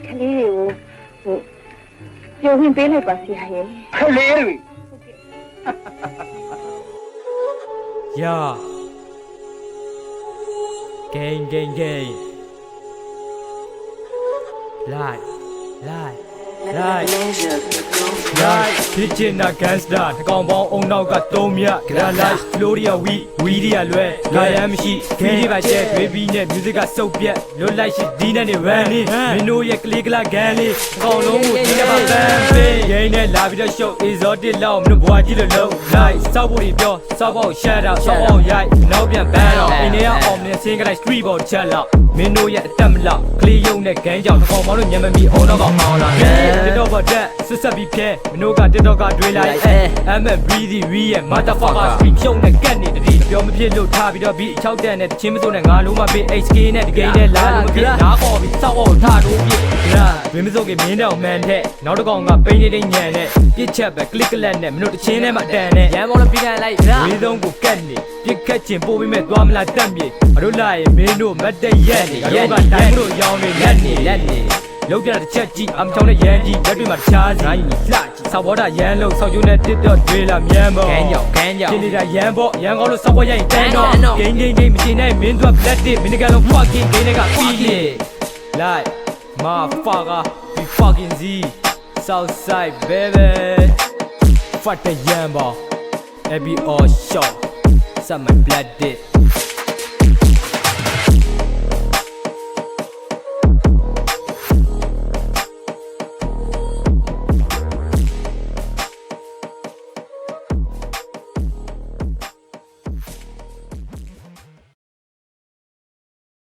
ကလေးတွေကိုပျော်ဝင်ပေးလိုက်ပါဆရာရဲ့ ခလေးတွေ Yeah. Gang. Lie. Kitchen a gangster တကောင်ပေါင်းအုံနောက်က3မြတ် Grand Gloria we ဒီရလွဲလာရမ်းမရှိခင်းလေးပါချက်တွေးပြီးနဲ့ music ကစုပ်ပြက်လွတ်လိုက်ရှိဒီနဲ့နေ run နေမင်းတို့ရဲ့ကလေးကလာဂန်လေးအကောင်လုံးကိုဒီကပါပန်းပေးရင်းနဲ့လာပြီးတော့ show exotic လောက်မင်းတို့ဘွားကြီးလို့လုံး like စောက်ဖို့တွေပြောစောက်ဖို့ shut out စောက်ဖို့ရိုက်နောက်ပြန် ban တော့အင်းတွေကအောင်မြင်စင်းကလေး street ball ချက်လောက်မင်းတို့ရဲ့အတက်မလောက်ကလေးယုံနဲ့ဂန်းကြောင်တကောင်ပေါင်းတို့ညံမမီအုံနောက်ကမောင်းလာတယ်တော့ဘာတက်ဆွဆက်ပြီးဖြဲမင်းတို့က TikTok ကတွေးလိုက်I'm a breezy we ရဲ့ motherfucker street ရှုံနဲ့ကတ်နေတတိပြောမဖြစ်လို့ထားပြီးတော့ပြီး6တန်နဲ့တချင်းမစိုးနဲ့ငါလုံးမပေး HK နဲ့တကယ်နဲ့လာလို့မဖြစ်နားခေါ်ပြီးစောက်အောင်ထားလို့ပြစ်မင်းမစိုးကမင်းတော့မှန်တဲ့နောက်တစ်ကောင်ကပိန်းနေတဲ့ညံနဲ့ပြစ်ချက်ပဲ click လက်နဲ့မင်းတို့တချင်းနဲ့မတန်နဲ့ရန်မော်လို့ပြကန်လိုက်ဝေးဆုံးကိုကတ်နေပြစ်ခတ်ချင်ပို့ပြီးမဲ့သွားမလားတက်မြေအတို့လာရင်မင်းတို့မတ်တက်ရက်နေရောကတိုင်းတို့ရောင်းနေလက်နေလောက်ပြတဲ့ချက်ကြီးအမချောင်းနဲ့ရန်ကြီးလက်တွေမှာတခြားစီလှကြီးဆောက်ဘောတာရန်လို့ဆောက်ကျုံးနဲ့တစ်တော့တွေးလာမြန်ပေါ့ခန်းကြောင်ရှင်းနေတာရန်ပေါ့ရန်ကောင်းလို့ဆောက်ဘောရရင်တန်းတော့ဂိမ်းမရှင်နဲ့မင်းတို့ black တစ်မင်းကလုံး fucking ဂိမ်းတွေကပြီးလေ like motherfucker we fucking Z Southside baby fuck the yam ball every all shot some black dick